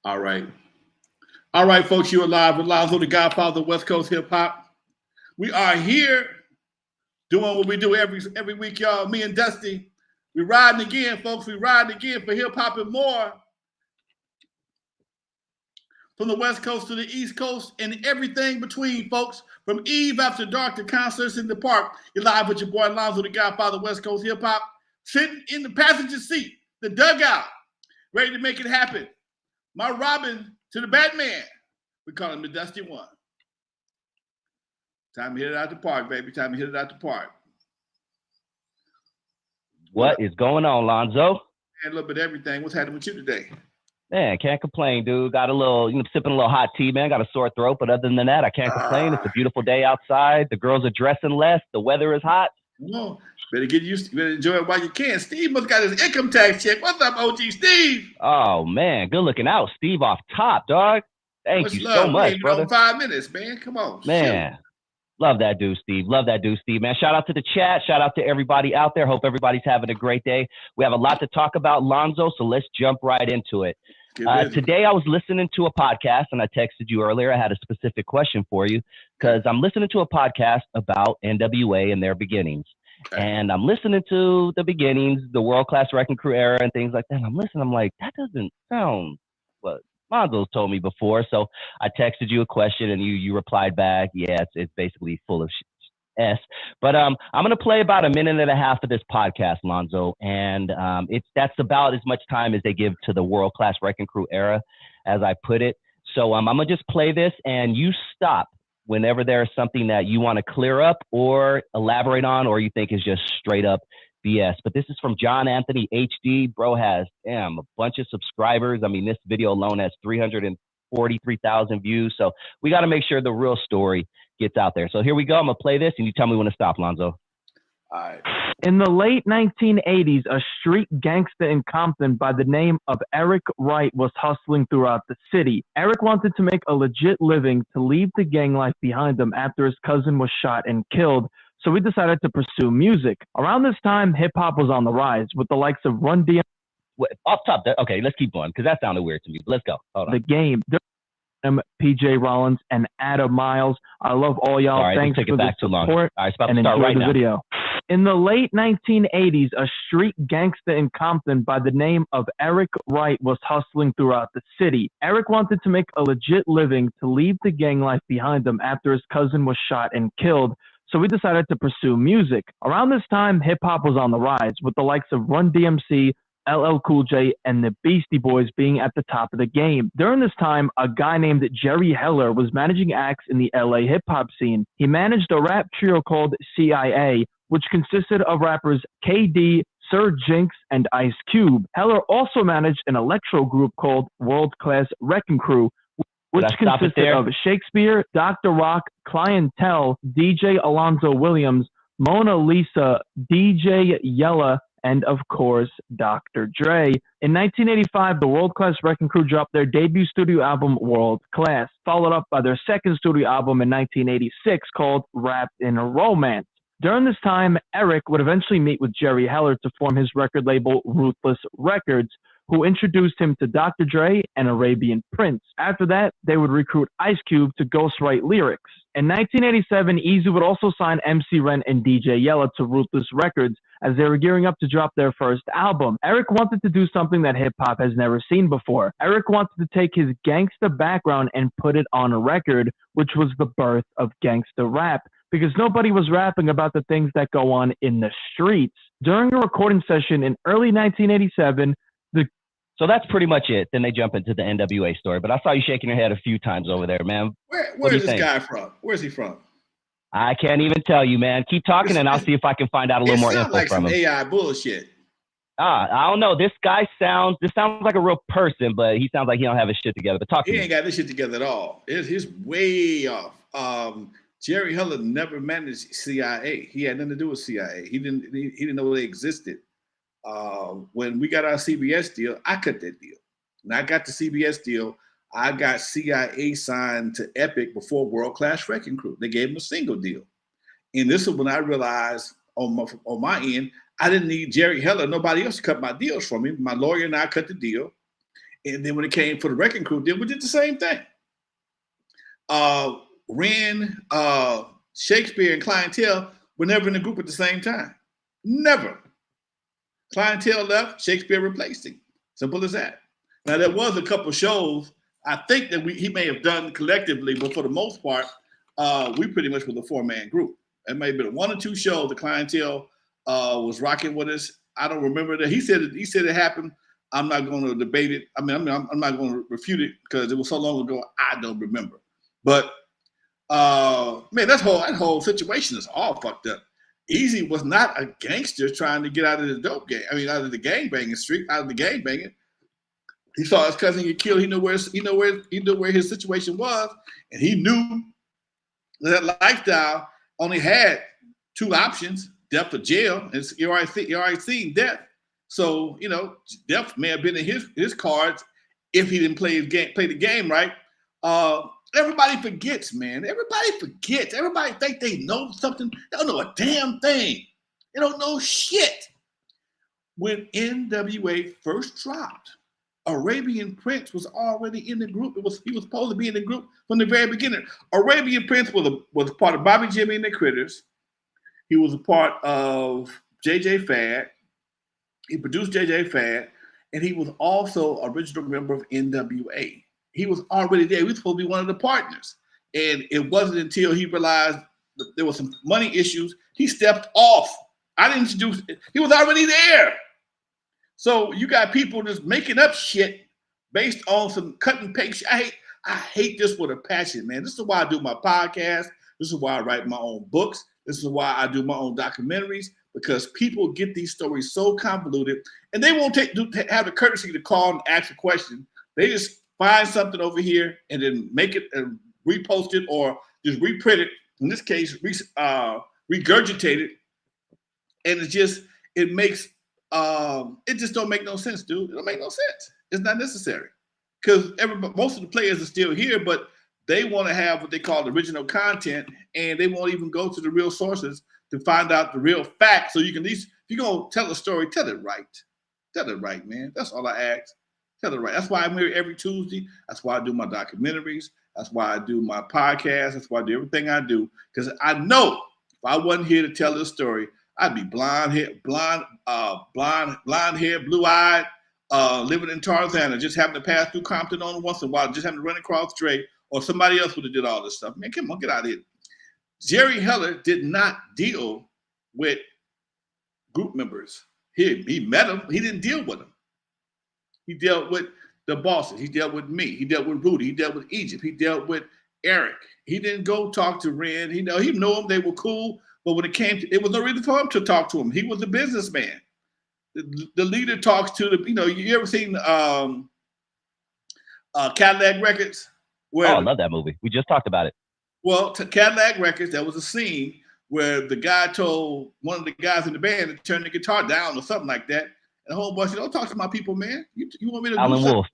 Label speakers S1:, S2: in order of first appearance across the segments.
S1: All right. All right, folks, you're live with Lonzo, the Godfather of West Coast hip hop. We are here doing what we do every week, y'all. Me and Dusty, we riding again, folks. We riding again for hip hop and more. From the West Coast to the East Coast and everything between, folks. From Eve After Dark to concerts in the park. You're live with your boy Lonzo, the Godfather of West Coast hip hop, sitting in the passenger seat, the dugout, ready to make it happen. My Robin to the Batman. We call him the Dusty One. Time to hit it out the park, baby. Time to hit it out the park.
S2: What is going on, Lonzo?
S1: And a little bit of everything. What's happening with you today?
S2: Man, can't complain, dude. Got a little, sipping a little hot tea, man. Got a sore throat, but other than that, I can't complain. It's a beautiful day outside. The girls are dressing less. The weather is hot.
S1: Well, better get used to, better enjoy it while you can. Steve must got his income tax check. What's up, OG Steve?
S2: Oh man, good looking out, Steve off top, dog. Thank you so much, brother.
S1: 5 minutes, man. Come on,
S2: man. Shoot. Love that dude, Steve. Love that dude, Steve, man. Shout out to the chat. Shout out to everybody out there. Hope everybody's having a great day. We have a lot to talk about, Lonzo, so let's jump right into it. Today, I was listening to a podcast, and I texted you earlier. I had a specific question for you because I'm listening to a podcast about N.W.A. and their beginnings. Okay. And I'm listening to the beginnings, the world-class Wreckin Cru era and things like that. And I'm listening. I'm like, that doesn't sound what Lonzo's told me before. So I texted you a question, and you replied back, yeah, it's basically full of S. But I'm going to play about a minute and a half of this podcast, Lonzo, and that's about as much time as they give to the world-class Wreckin Cru era, as I put it. So I'm going to just play this, and you stop whenever there's something that you want to clear up or elaborate on, or you think is just straight up BS. But this is from John Anthony HD. Bro has, a bunch of subscribers. I mean, this video alone has 343,000 views. So we got to make sure the real story gets out there. So here we go. I'm going to play this, and you tell me when to stop, Lonzo.
S1: All right.
S3: In the late 1980s, a street gangster in Compton by the name of Eric Wright was hustling throughout the city. Eric wanted to make a legit living to leave the gang life behind him after his cousin was shot and killed, so he decided to pursue music. Around this time, hip-hop was on the rise, with the likes of Run DMC.
S2: Off top, okay, let's keep going, because that sounded weird to me. Let's go. Hold on.
S3: The Game. PJ Rollins and Adam Miles. I love all y'all.
S2: Sorry,
S3: thanks for the support.
S2: All right,
S3: and enjoy the video. In the late 1980s, a street gangster in Compton by the name of Eric Wright was hustling throughout the city. Eric wanted to make a legit living to leave the gang life behind him after his cousin was shot and killed, so he decided to pursue music. Around this time, hip-hop was on the rise, with the likes of Run DMC, LL Cool J, and the Beastie Boys being at the top of the game. During this time, a guy named Jerry Heller was managing acts in the LA hip-hop scene. He managed a rap trio called CIA, which consisted of rappers KD, Sir Jinx, and Ice Cube. Heller also managed an electro group called World Class Wreckin Cru, which consisted of Shakespeare, Dr. Rock, Clientele, DJ Alonzo Williams, Mona Lisa, DJ Yella, and of course, Dr. Dre. In 1985, the World Class Wreckin Cru dropped their debut studio album, World Class, followed up by their second studio album in 1986 called Wrapped in a Romance. During this time, Eric would eventually meet with Jerry Heller to form his record label, Ruthless Records, who introduced him to Dr. Dre and Arabian Prince. After that, they would recruit Ice Cube to ghostwrite lyrics. In 1987, Eazy would also sign MC Ren and DJ Yella to Ruthless Records as they were gearing up to drop their first album. Eric wanted to do something that hip-hop has never seen before. Eric wanted to take his gangsta background and put it on a record, which was the birth of gangsta rap, because nobody was rapping about the things that go on in the streets. During a recording session in early 1987,
S2: So that's pretty much it. Then they jump into the N.W.A. story. But I saw you shaking your head a few times over there, man.
S1: Where is this guy from? Where's he from?
S2: I can't even tell you, man. Keep talking, and I'll see if I can find out a little more info
S1: like
S2: from him.
S1: AI bullshit.
S2: I don't know. This sounds like a real person, but he sounds like he don't have his shit together. But talk to me.
S1: He ain't got this shit together at all. He's way off. Jerry Heller never managed CIA. He had nothing to do with CIA. He didn't know they existed. When we got our CBS deal, I cut that deal. When I got the CBS deal, I got CIA signed to Epic before World Class Wreckin Cru. They gave him a single deal. And this is when I realized on my end, I didn't need Jerry Heller, nobody else to cut my deals for me. My lawyer and I cut the deal. And then when it came for the Wreckin Cru, we did the same thing. Ren, Shakespeare, and Clientele were never in the group at the same time. Never. Clientele left, Shakespeare replaced him. Simple as that. Now, there was a couple shows I think that he may have done collectively, but for the most part, we pretty much was a four-man group. It may have been one or two shows the Clientele was rocking with us. I don't remember that. He said it happened. I'm not going to debate it. I'm not going to refute it because it was so long ago. I don't remember. But man, that whole situation is all fucked up. Eazy was not a gangster trying to get out of the dope game. I mean, out of the gangbanging street, out of the gangbanging. He saw his cousin get killed. He knew where his situation was, and he knew that lifestyle only had two options: death or jail. And you already seen death. So death may have been in his cards if he didn't play the game right. Everybody forgets, man. Everybody forgets. Everybody think they know something. They don't know a damn thing. They don't know shit. When N.W.A. first dropped, Arabian Prince was already in the group. He was supposed to be in the group from the very beginning. Arabian Prince was part of Bobby Jimmy and the Critters. He was a part of JJ Fad. He produced JJ Fad, and he was also original member of N.W.A. He was already there. He was supposed to be one of the partners. And it wasn't until he realized that there were some money issues, he stepped off. I didn't introduce it. He was already there. So you got people just making up shit based on some cut and paste. I hate this with a passion, man. This is why I do my podcast. This is why I write my own books. This is why I do my own documentaries, because people get these stories so convoluted and they won't have the courtesy to call and ask a question. They just find something over here and then make it and repost it or just reprint it. In this case, regurgitate it. And it makes, it just don't make no sense, dude. It don't make no sense. It's not necessary. Because most of the players are still here, but they want to have what they call original content, and they won't even go to the real sources to find out the real facts. So you can at least, if you're going to tell a story, tell it right. Tell it right, man. That's all I ask. Tell it right. That's why I'm here every Tuesday. That's why I do my documentaries. That's why I do my podcast. That's why I do everything I do. Because I know if I wasn't here to tell this story, I'd be blonde hair, blue-eyed, living in Tarzana, just having to pass through Compton on once in a while, just having to run across Dre, or somebody else would have did all this stuff. Man, come on, get out of here. Jerry Heller did not deal with group members. He met them. He didn't deal with them. He dealt with the bosses. He dealt with me. He dealt with Rudy. He dealt with Egypt. He dealt with Eric. He didn't go talk to Ren. He knew them. They were cool. But when it came to, it was no reason for him to talk to him. He was a businessman. The leader talks to the, you ever seen Cadillac Records?
S2: Where, I love that movie. We just talked about it.
S1: Well, to Cadillac Records, there was a scene where the guy told one of the guys in the band to turn the guitar down or something like that. And the whole bunch said, don't talk to my people, man. You want me to
S2: Alan
S1: do something?
S2: Wolf.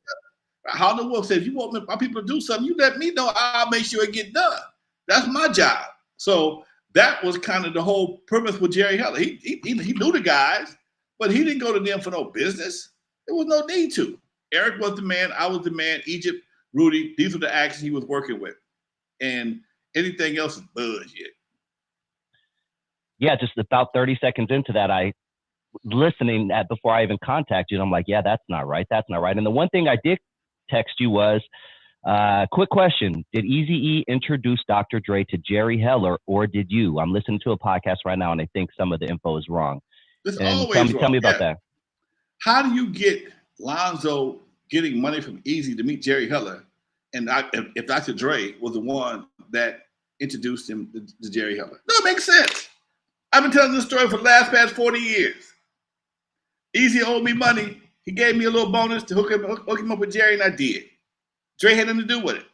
S1: Alan Wolf said, if you want my people to do something, you let me know. I'll make sure it get done. That's my job. So that was kind of the whole premise with Jerry Heller. He knew the guys, but he didn't go to them for no business. There was no need to. Eric was the man. I was the man. Egypt, Rudy, these were the acts he was working with. And anything else is bullshit.
S2: Yeah, just about 30 seconds into that, listening at before I even contact you, and I'm like, yeah, that's not right. That's not right. And the one thing I did text you was, quick question. Did Eazy-E introduce Dr. Dre to Jerry Heller, or did you? I'm listening to a podcast right now, and I think some of the info is wrong.
S1: It's always wrong.
S2: Tell me about that.
S1: How do you get Lonzo getting money from Eazy to meet Jerry Heller? And if Dr. Dre was the one that introduced him to Jerry Heller. No, it makes sense. I've been telling this story for the past 40 years. Eazy owed me money. He gave me a little bonus to hook him up with Jerry, and I did. Dre had nothing to do with it.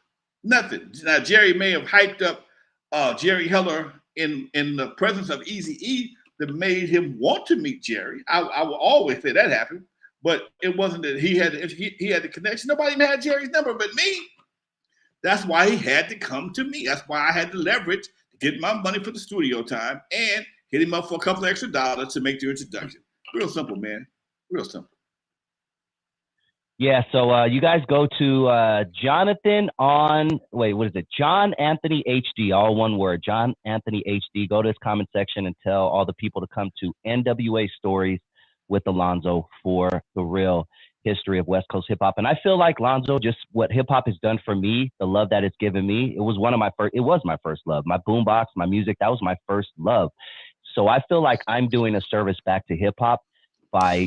S1: Nothing. Now, Jerry may have hyped up Jerry Heller in the presence of Eazy-E that made him want to meet Jerry. I will always say that happened, but it wasn't that he had the connection. Nobody even had Jerry's number but me. That's why he had to come to me. That's why I had the leverage to get my money for the studio time and hit him up for a couple extra dollars to make the introduction. Real simple, man. Real simple.
S2: Yeah, so you guys go to Jonathan on, wait, what is it? John Anthony HD, all one word, John Anthony HD. Go to his comment section and tell all the people to come to N.W.A. Stories with Alonzo for the real history of West Coast hip hop. And I feel like Lonzo, just what hip hop has done for me, the love that it's given me, it was my first love. My boombox, my music, that was my first love. So I feel like I'm doing a service back to hip hop by,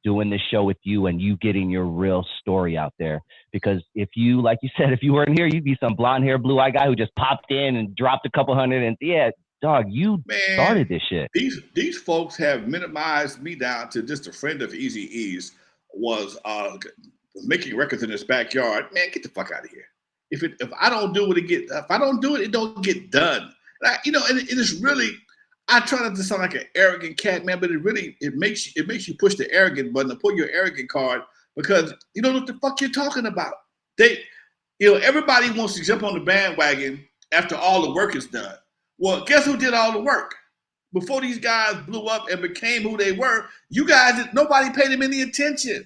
S2: doing this show with you and you getting your real story out there. Because if you, like you said, if you weren't here, you'd be some blonde hair, blue eye guy who just popped in and dropped a couple hundred. And yeah, dog, you started this shit.
S1: These folks have minimized me down to just a friend of Eazy-E's was making records in his backyard. Man, get the fuck out of here. If I don't do it, it don't get done. And it is really, I try not to sound like an arrogant cat, man, but it makes you push the arrogant button to pull your arrogant card because you don't know what the fuck you're talking about. Everybody wants to jump on the bandwagon after all the work is done. Well, guess who did all the work? Before these guys blew up and became who they were, nobody paid them any attention.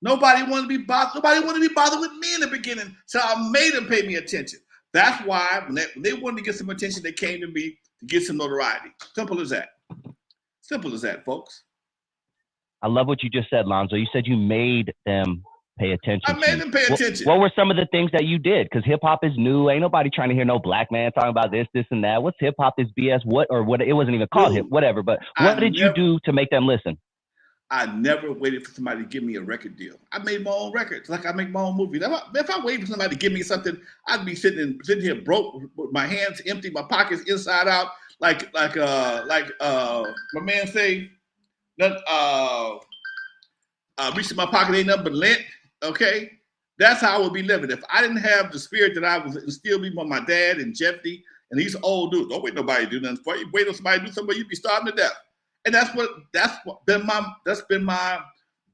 S1: Nobody wanted to be bothered. Nobody wanted to be bothered with me in the beginning, so I made them pay me attention. That's why when they wanted to get some attention, they came to me to get some notoriety. Simple as that. Simple as that, folks.
S2: I love what you just said, Lonzo. You said you made them pay attention.
S1: I made them pay attention.
S2: What were some of the things that you did? Because hip hop is new. Ain't nobody trying to hear no black man talking about this, and that. What's hip hop? Is BS. What? It wasn't even called hip. Whatever. But what did you do to make them listen?
S1: I never waited for somebody to give me a record deal. I made my own records, like I make my own movies. If I waited for somebody to give me something, I'd be sitting here broke, with my hands empty, my pockets inside out, like my man say, reaching my pocket ain't nothing but lint. Okay, that's how I would be living if I didn't have the spirit that I was instilled in by my dad and Jeffy and these old dudes. Don't wait nobody to do nothing for you. Wait till somebody do something, you'd be starving to death. And that's been my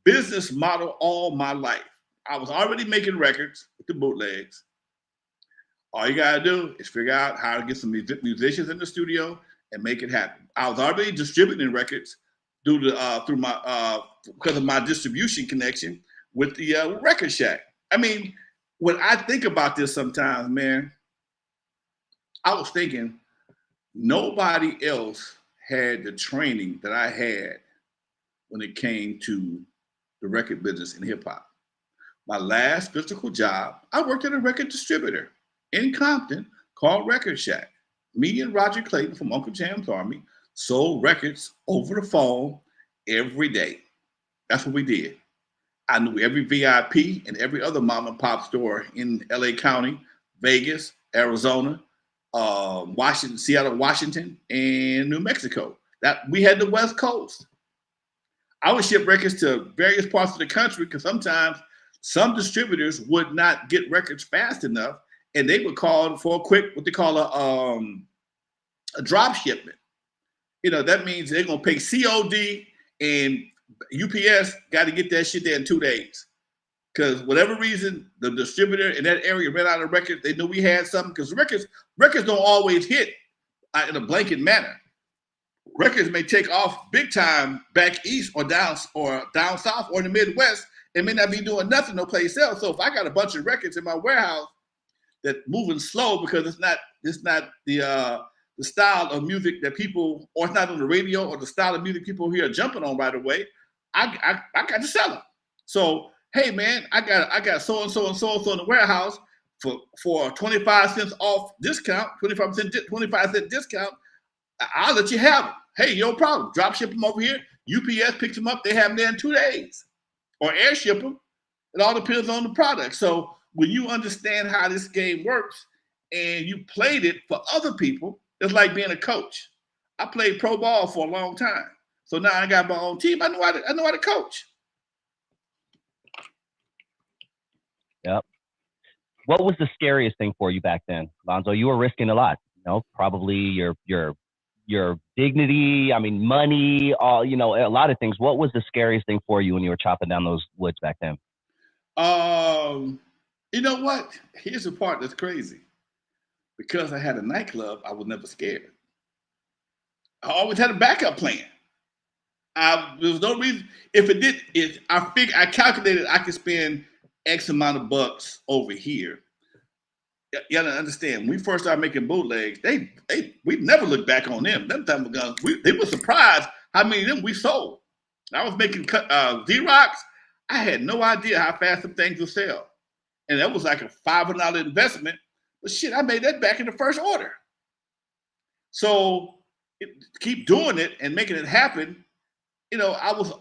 S1: business model all my life. I was already making records with the bootlegs. All you gotta do is figure out how to get some musicians in the studio and make it happen. I was already distributing records because of my distribution connection with the Record Shack. I mean, when I think about this sometimes, man, I was thinking nobody else had the training that I had when it came to the record business in hip hop. My last physical job, I worked at a record distributor in Compton called Record Shack. Me and Roger Clayton from Uncle Jam's Army sold records over the phone every day. That's what we did. I knew every VIP and every other mom and pop store in LA County, Vegas, Arizona, Washington, Seattle, Washington, and New Mexico. That we had the West Coast. I would ship records to various parts of the country because sometimes some distributors would not get records fast enough, and they would call for a quick, what they call a drop shipment. That means they're gonna pay COD, and UPS got to get that shit there in 2 days. Because whatever reason, the distributor in that area ran out of records. They knew we had something because records don't always hit in a blanket manner. Records may take off big time back east or down south or in the Midwest and may not be doing nothing no place else. So if I got a bunch of records in my warehouse that moving slow because it's not the style of music that people, or it's not on the radio or the style of music people here are jumping on right away, I got to sell them. So hey man, I got so and so in the warehouse for 25 cents off discount, 25 cent discount. I'll let you have them. Hey, no problem. Drop ship them over here. UPS picks them up. They have them there in 2 days, or air ship them. It all depends on the product. So when you understand how this game works and you played it for other people, it's like being a coach. I played pro ball for a long time, so now I got my own team. I know how to coach.
S2: Yep. What was the scariest thing for you back then, Lonzo? You were risking a lot. Probably your dignity. I mean, money. A lot of things. What was the scariest thing for you when you were chopping down those woods back then?
S1: You know what? Here's the part that's crazy. Because I had a nightclub, I was never scared. I always had a backup plan. There was no reason. If it did, I calculated I could spend X amount of bucks over here. You gotta understand. When we first started making bootlegs, we never looked back on them. Them time guns, they were surprised how many of them we sold. I was making Xerox. I had no idea how fast some things would sell, and that was like a $500 investment. But shit, I made that back in the first order. So keep doing it and making it happen. You know, I was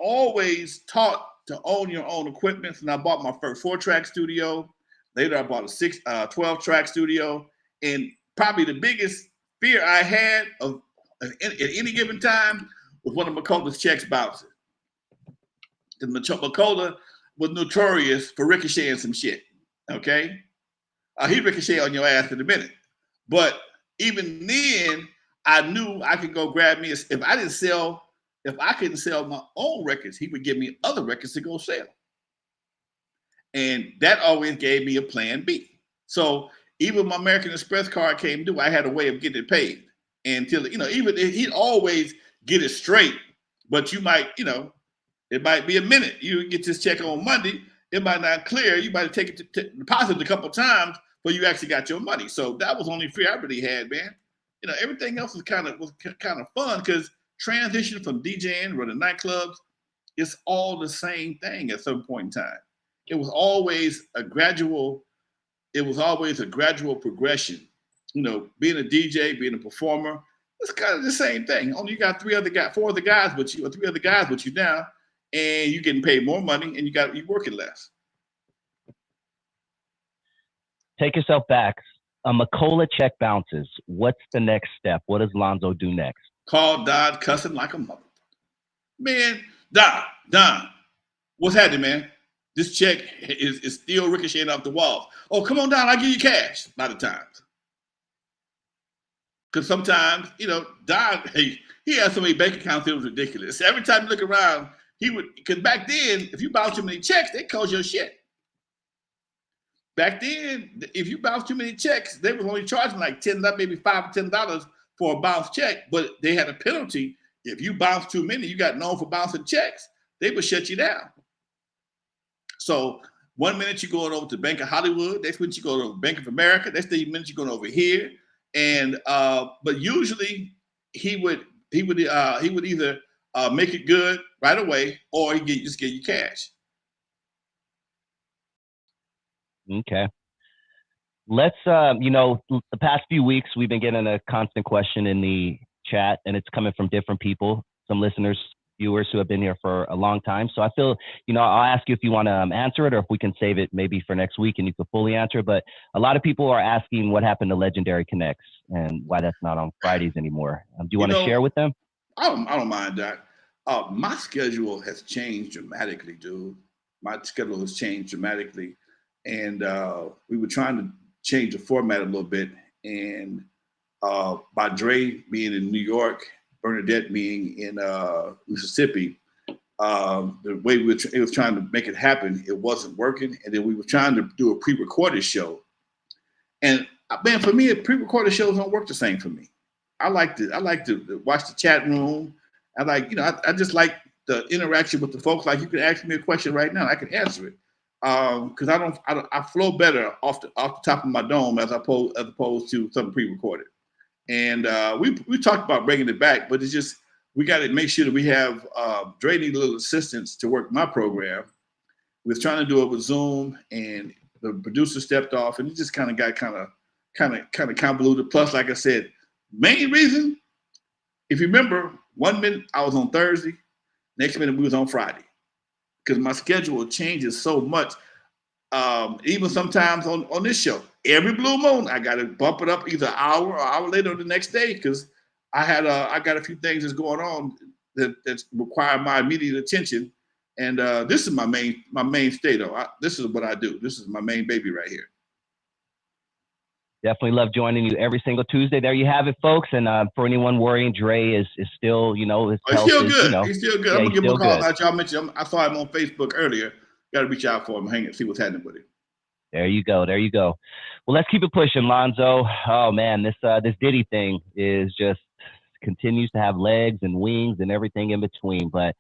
S1: always taught to own your own equipment, and I bought my first 4-track studio. Later, I bought a 12-track studio, and probably the biggest fear I had at any given time was one of McCullough's checks bouncing. Because McCullough was notorious for ricocheting some shit. Okay, he ricocheted on your ass in a minute, but even then, I knew I could go grab me. If I couldn't sell my own records, he would give me other records to go sell. And that always gave me a plan B. So even my American Express card came due, I had a way of getting it paid. Until, even he'd always get it straight, but you might, it might be a minute. You get this check on Monday, it might not clear. You might take it to deposit a couple of times, but you actually got your money. So that was the only fear I really had, man. Everything else was kind of fun because transition from DJing, running nightclubs, it's all the same thing at some point in time. It was always a gradual progression. Being a DJ, being a performer, it's kind of the same thing. Only you got 4 other guys with you now, and you're getting paid more money, and you're working less.
S2: Take yourself back. A McCullough check bounces. What's the next step? What does Lonzo do next?
S1: Call Don cussing like a mother. Man, Don, what's happening, man? This check is still ricocheting off the walls. Oh, come on down, I'll give you cash a lot of times. Because sometimes, Don, he had so many bank accounts, it was ridiculous. Every time you look around, because back then, if you bounced too many checks, they called your shit. Back then, if you bounced too many checks, they were only charging like $10, maybe $5 or $10 for a bounced check, but they had a penalty. If you bounced too many, you got known for bouncing checks, they would shut you down. So 1 minute you're going over to Bank of Hollywood, next minute you go to Bank of America, next minute you're going over here, and but usually he would either make it good right away or he just give you cash.
S2: Okay. Let's the past few weeks we've been getting a constant question in the chat, and it's coming from different people, some listeners, viewers who have been here for a long time. So I feel, I'll ask you if you want to answer it, or if we can save it maybe for next week and you can fully answer it. But a lot of people are asking what happened to Legendary Connects and why that's not on Fridays anymore. Do you want to share with them?
S1: I don't mind that. My schedule has changed dramatically, dude. My schedule has changed dramatically. And we were trying to change the format a little bit. And by Dre being in New York, Bernadette being in Mississippi, the way it was trying to make it happen, it wasn't working. And then we were trying to do a pre-recorded show. And man, for me, pre-recorded shows don't work the same for me. I like to watch the chat room. I just like the interaction with the folks. Like, you can ask me a question right now, I can answer it. Because I flow better off the top of my dome as opposed to something pre-recorded. And we talked about bringing it back, but it's just, we got to make sure that we have Dre need a little assistance to work my program. We was trying to do it with Zoom, and the producer stepped off, and it just kind of got kind of convoluted. Plus, like I said, main reason, if you remember, 1 minute I was on Thursday, next minute we was on Friday, because my schedule changes so much. Even sometimes on this show, every blue moon, I got to bump it up either an hour or hour later the next day, because I got a few things that's going on that require my immediate attention. And this is my mainstay, though. This is what I do. This is my main baby right here.
S2: Definitely love joining you every single Tuesday. There you have it, folks. And for anyone worrying, Dre is still, his health
S1: he's still good.
S2: is,
S1: He's still good.
S2: Yeah,
S1: I'm gonna give him a call.
S2: good.
S1: Like y'all mentioned, I saw him on Facebook earlier. Got to reach out for him, hang it, see what's happening with him.
S2: There you go. Well, let's keep it pushing, Lonzo. Oh man, this Diddy thing is just continues to have legs and wings and everything in between. But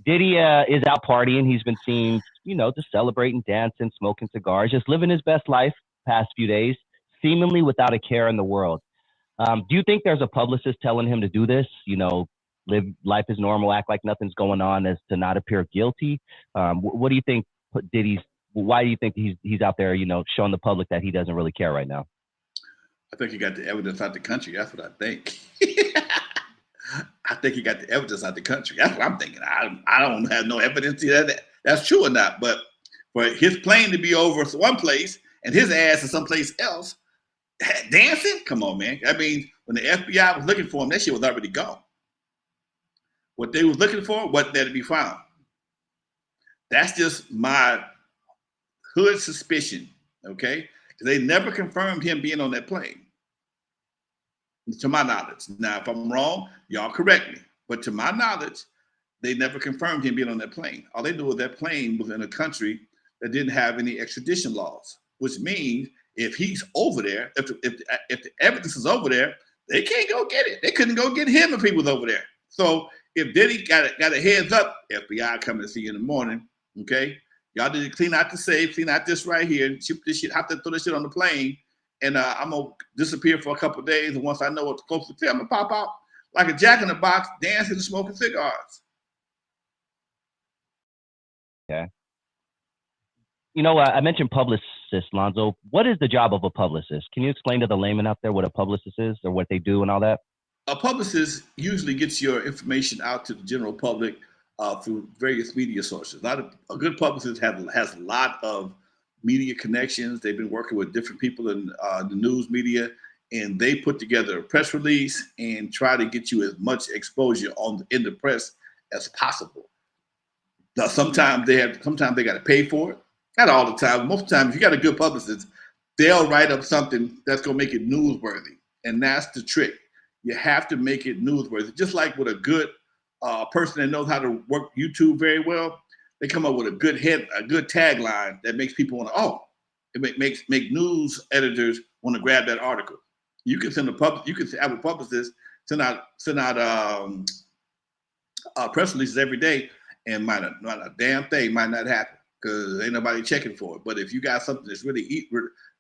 S2: Diddy is out partying. He's been seen, just celebrating, dancing, smoking cigars, just living his best life past few days, seemingly without a care in the world. Do you think there's a publicist telling him to do this? Live life as normal, act like nothing's going on, as to not appear guilty. What do you think Diddy's? Why do you think he's out there, showing the public that he doesn't really care right now?
S1: I think he got the evidence out the country. That's what I think. I think he got the evidence out the country. That's what I'm thinking. I don't have no evidence that that's true or not. But for his plane to be over one place and his ass is someplace else dancing, come on, man. I mean, when the FBI was looking for him, that shit was already gone. What they was looking for wasn't there to be found. That's just my hood suspicion, okay? Because they never confirmed him being on that plane, to my knowledge. Now, if I'm wrong, y'all correct me. But to my knowledge, they never confirmed him being on that plane. All they knew was that plane was in a country that didn't have any extradition laws, which means if he's over there, if the evidence is over there, they can't go get it. They couldn't go get him if he was over there. So if Diddy got a heads up, FBI coming to see you in the morning, okay? Y'all need to clean out the safe, clean out this right here, shoot this shit, have to throw this shit on the plane, and I'm gonna disappear for a couple of days. And once I know what's close to tell, I'm gonna pop out like a jack in the box, dancing and smoking cigars.
S2: Okay. I mentioned publicist, Lonzo. What is the job of a publicist? Can you explain to the layman out there what a publicist is or what they do and all that?
S1: A publicist usually gets your information out to the general public through various media sources. A good publicist has a lot of media connections. They've been working with different people in the news media, and they put together a press release and try to get you as much exposure in the press as possible. Now, sometimes they got to pay for it. Not all the time. Most of the time, if you got a good publicist, they'll write up something that's going to make it newsworthy, and that's the trick. You have to make it newsworthy. Just like with a good person that knows how to work YouTube very well, they come up with a good tagline that makes people want to, it make news editors want to grab that article. You can have a publicist send out press releases every day, and not a damn thing might not happen because ain't nobody checking for it. But if you got something that's really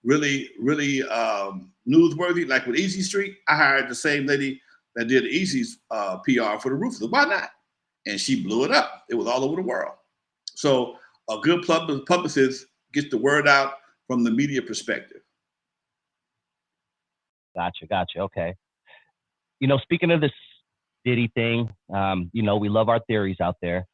S1: newsworthy, like with Eazy Street, I hired the same lady that did Eazy's PR for the Roofers. Why not? And she blew it up. It was all over the world. So a good publicist gets the word out from the media perspective.
S2: Gotcha. Okay. Speaking of this Diddy thing, we love our theories out there.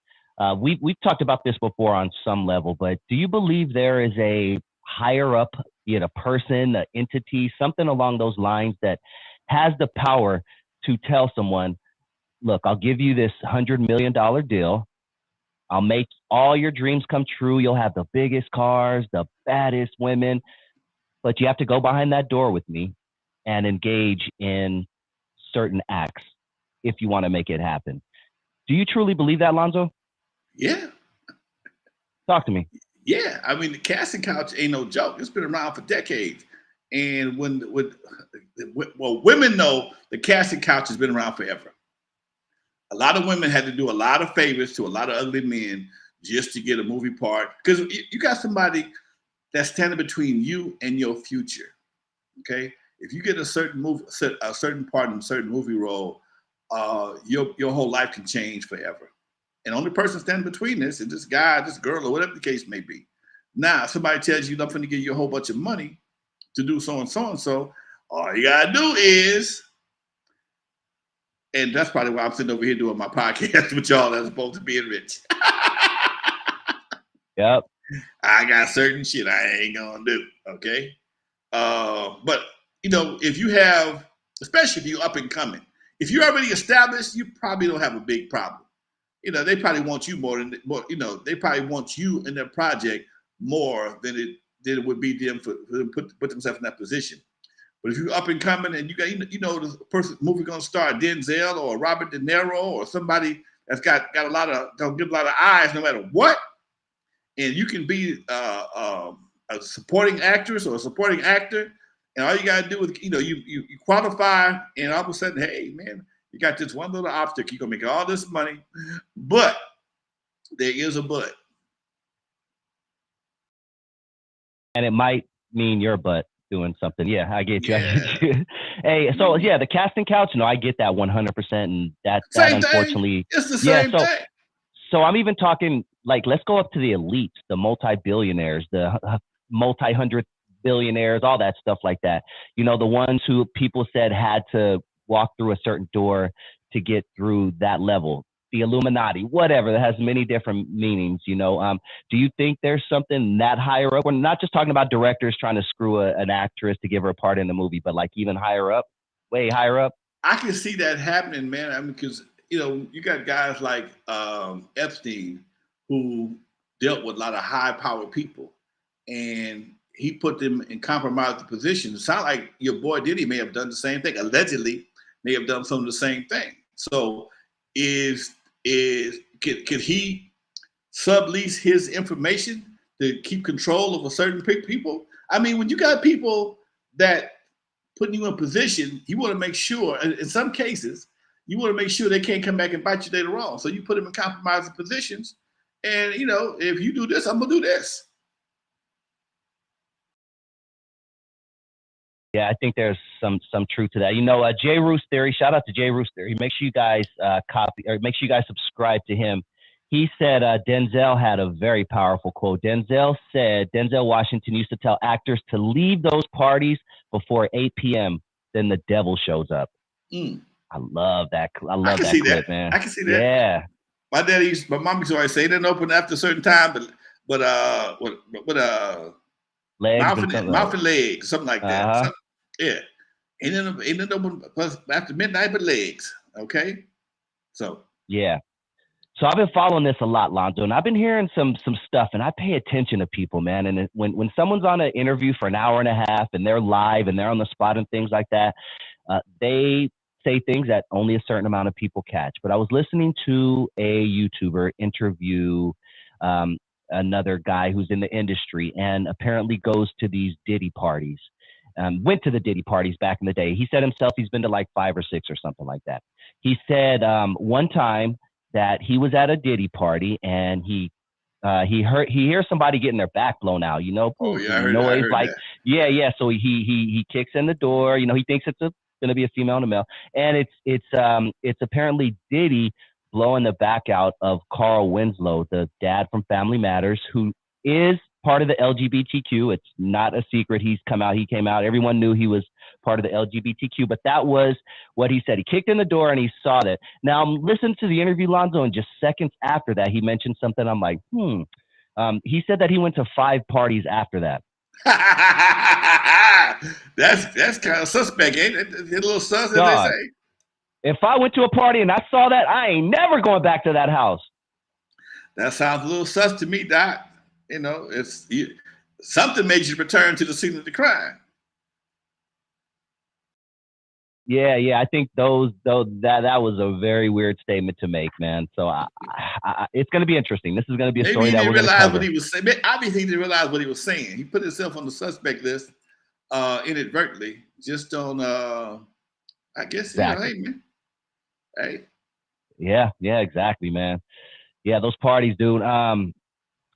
S2: We've talked about this before on some level, but do you believe there is a higher up, be it a person, an entity, something along those lines that has the power to tell someone, look, I'll give you this $100 million deal. I'll make all your dreams come true. You'll have the biggest cars, the baddest women, but you have to go behind that door with me and engage in certain acts if you want to make it happen. Do you truly believe that, Lonzo?
S1: Yeah.
S2: Talk to me.
S1: Yeah. I mean, the casting couch ain't no joke. It's been around for decades. And women know the casting couch has been around forever. A lot of women had to do a lot of favors to a lot of ugly men just to get a movie part. Because you got somebody that's standing between you and your future. Okay. If you get a certain part in a certain movie role, your whole life can change forever. And the only person standing between this is this guy, this girl, or whatever the case may be. Now, if somebody tells you I'm going to give you a whole bunch of money to do so and so and so, all you gotta do is, and that's probably why I'm sitting over here doing my podcast with y'all as opposed to being rich.
S2: Yep.
S1: I got certain shit I ain't gonna do. Okay. But if you have, especially if you're up and coming, if you're already established, you probably don't have a big problem. They probably want you they probably want you in their project more than it would be them for them put themselves in that position. But if you're up and coming and you got, the person movie gonna star Denzel or Robert De Niro or somebody that's got a lot of, gonna get a lot of eyes no matter what, and you can be a supporting actress or a supporting actor, and all you gotta do is you qualify, and all of a sudden, hey man, You got this one little obstacle. You're gonna make all this money, but there is a but.
S2: And it might mean your butt doing something. Yeah, I get you.
S1: Yeah.
S2: I get you. Hey, so yeah, the casting couch. No, I get that 100%, and that
S1: Same
S2: unfortunately,
S1: thing. It's the
S2: yeah.
S1: same thing.
S2: So I'm even talking like, let's go up to the elites, the multi-billionaires, the multi-hundred billionaires, all that stuff like that. You know, the ones who people said had to walk through a certain door to get through that level. The Illuminati, whatever, that has many different meanings, you know. Do you think there's something that higher up? We're not just talking about directors trying to screw an actress to give her a part in the movie, but like even higher up, way higher up?
S1: I can see that happening, man. I mean, because, you know, you got guys like Epstein who dealt with a lot of high-powered people, and he put them in compromised positions. It sounds like your boy Diddy may have done the same thing. Allegedly, may have done some of the same thing. So, could he sublease his information to keep control of a certain people? I mean, when you got people that putting you in position, you want to make sure, in some cases, you want to make sure they can't come back and bite you later on. So you put them in compromising positions. And, you know, if you do this, I'm going to do this.
S2: Yeah, I think there's some truth to that. You know, Jay Roos Theory, shout out to Jay Roos Theory. Make sure you guys make sure you guys subscribe to him. He said Denzel had a very powerful quote. Denzel Washington used to tell actors to leave those parties before 8 p.m. Then the devil shows up.
S1: Mm.
S2: I love that. I love that clip, man.
S1: I can see that.
S2: Yeah.
S1: My mom used to always say it didn't open after a certain time, but
S2: legs
S1: mouth and legs, something like that.
S2: Uh-huh.
S1: Yeah. Ain't it open after midnight but legs. Okay. So
S2: yeah. So I've been following this a lot, Lonzo, and I've been hearing some stuff, and I pay attention to people, man. And when someone's on an interview for an hour and a half and they're live and they're on the spot and things like that, they say things that only a certain amount of people catch. But I was listening to a YouTuber interview another guy who's in the industry and apparently goes to these Diddy parties. Went to the Diddy parties back in the day. He said himself he's been to like 5 or 6 or something like that. He said one time that he was at a Diddy party and he hears somebody getting their back blown out, you know,
S1: oh yeah, I heard
S2: like
S1: that.
S2: Yeah. So he kicks in the door, you know, he thinks it's going to be a female and a male, and it's apparently Diddy blowing the back out of Carl Winslow, the dad from Family Matters, who is part of the LGBTQ. It's not a secret. He came out. Everyone knew he was part of the LGBTQ, but that was what he said. He kicked in the door and he saw that. Now, listen to the interview, Lonzo, and just seconds after that, he mentioned something. I'm like, he said that he went to 5 parties after that.
S1: That's kind of suspect, ain't it? A little sus, as they say.
S2: If I went to a party and I saw that, I ain't never going back to that house.
S1: That sounds a little sus to me, Doc. You know, something made you return to the scene of the crime.
S2: Yeah. I think that was a very weird statement to make, man. So it's going to be interesting. This is going to be a story that we're going to cover.
S1: What he was saying. Obviously, he didn't realize what he was saying. He put himself on the suspect list inadvertently, just on, I guess,
S2: exactly.
S1: You know, hey, man.
S2: Hey. Yeah, exactly, man. Yeah, those parties, dude.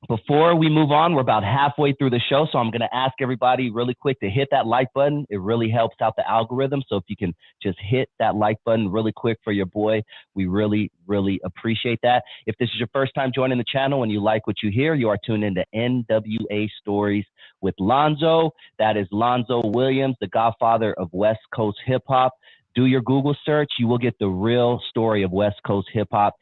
S2: Before we move on, we're about halfway through the show, so I'm going to ask everybody really quick to hit that like button. It really helps out the algorithm, so if you can just hit that like button really quick for your boy, we really, really appreciate that. If this is your first time joining the channel and you like what you hear, you are tuned into N.W.A. Stories with Lonzo. That is Lonzo Williams, the godfather of West Coast hip-hop. Do your Google search. You will get the real story of West Coast hip-hop,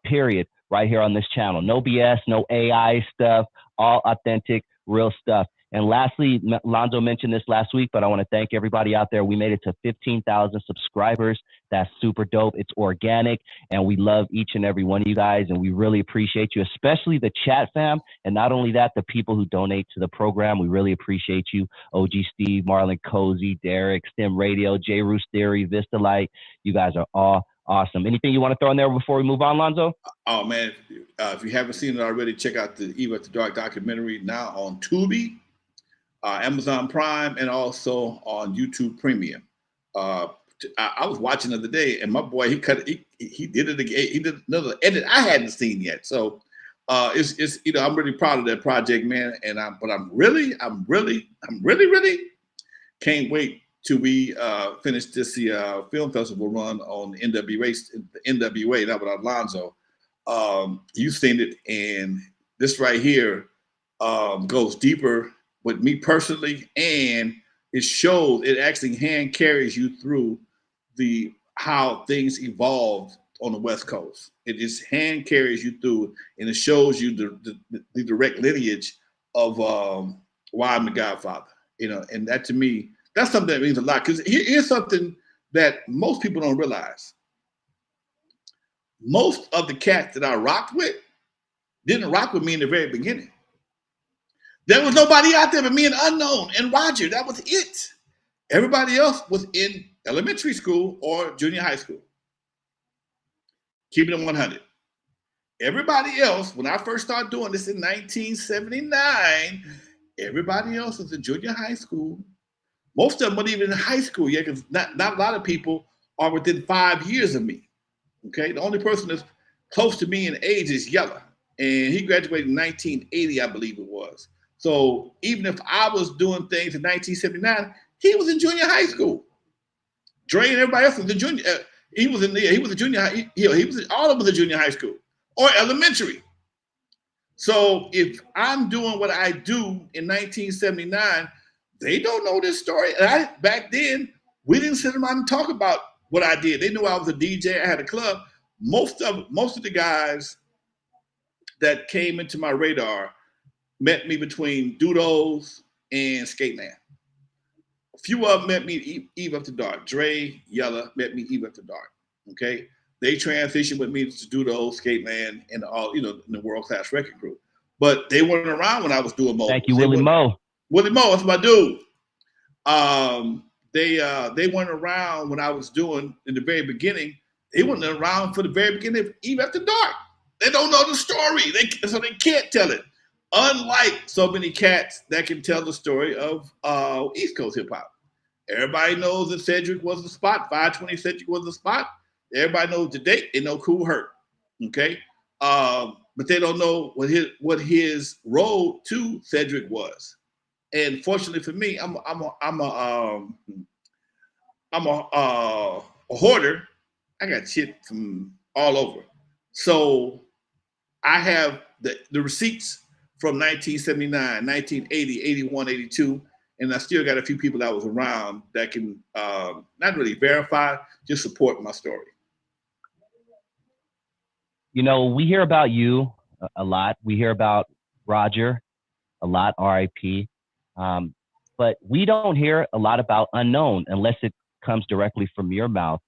S2: period, right here on this channel. No BS, no AI stuff, all authentic, real stuff. And lastly, Lonzo mentioned this last week, but I want to thank everybody out there. We made it to 15,000 subscribers. That's super dope. It's organic, and we love each and every one of you guys, and we really appreciate you, especially the chat fam. And not only that, the people who donate to the program, we really appreciate you. OG Steve, Marlon Cozy, Derek, STEM Radio, J. Roos Theory, Vista Light. You guys are all awesome. Anything you want to throw in there before we move on, Lonzo?
S1: Oh, man. If you haven't seen it already, check out the Evil After Dark documentary now on Tubi, Amazon Prime, and also on YouTube Premium. I was watching the other day, and my boy he did it again. He did another edit I hadn't seen yet. So it's I'm really proud of that project, man. And I'm really can't wait till we finish this film festival run on N.W.A. That was Lonzo. You've seen it, and this right here goes deeper with me personally, and it actually hand carries you through how things evolved on the West Coast. It just hand carries you through, and it shows you the direct lineage of why I'm the Godfather. And that to me, that's something that means a lot. Because here's something that most people don't realize. Most of the cats that I rocked with didn't rock with me in the very beginning. There was nobody out there but me and Unknown and Roger. That was it. Everybody else was in elementary school or junior high school. Keeping it 100. Everybody else, when I first started doing this in 1979, everybody else was in junior high school. Most of them weren't even in high school yet, because not a lot of people are within 5 years of me. Okay, the only person that's close to me in age is Yeller, and he graduated in 1980, I believe it was. So even if I was doing things in 1979, he was in junior high school. Dre and everybody else was in junior. He was a junior high. All of them was in junior high school or elementary. So if I'm doing what I do in 1979, they don't know this story. And back then, we didn't sit around and talk about what I did. They knew I was a DJ. I had a club. Most of the guys that came into my radar met me between Doodles and Skate Man. A few of them met me Eve After Dark. Dre, Yella met me Eve After Dark. Okay, they transitioned with me to Doodles, Skate Man, and all in the World Class Wreckin Cru. But they weren't around when I was doing mobiles.
S2: Thank you, Willie Mo.
S1: Willie Mo, that's my dude. They weren't around when I was doing in the very beginning. They weren't around for the very beginning of Eve After Dark. They don't know the story, so they can't tell it. Unlike so many cats that can tell the story of East Coast hip hop. Everybody knows that Cedric was the spot. 520 Cedric was the spot. Everybody knows the date. They know Cool Herc. Okay, but they don't know what his road to Cedric was. And fortunately for me, I'm a hoarder. I got shit from all over. So I have the receipts from 1979, 1980, 81, 82, and I still got a few people that was around that can not really verify, just support my story.
S2: We hear about you a lot. We hear about Roger a lot, RIP. But we don't hear a lot about Unknown unless it comes directly from your mouth,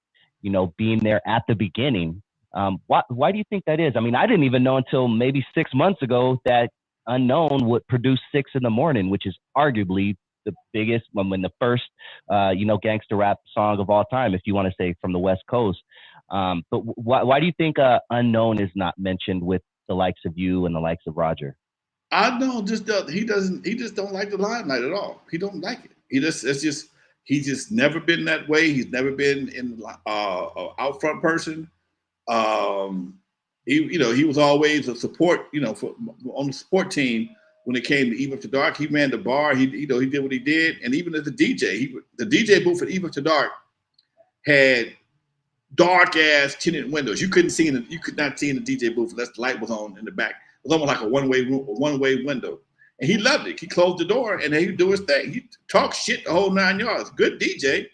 S2: being there at the beginning. Why do you think that is? I mean, I didn't even know until maybe 6 months ago that Unknown would produce 6 in the Morning, which is arguably the biggest, when the first, gangster rap song of all time, if you want to say from the West Coast. But why do you think Unknown is not mentioned with the likes of you and the likes of Roger?
S1: Unknown he just don't like the limelight at all. He don't like it. He's just never been that way. He's never been in out front person. He was always a support, on the support team when it came to Eve After Dark. He ran the bar. He did what he did, and even as a DJ, the DJ booth at Eve After Dark had dark ass tinted windows. You could not see in the DJ booth unless the light was on in the back. It was almost like a one-way window. And he loved it. He closed the door and he would do his thing. He talked shit the whole 9 yards. Good DJ,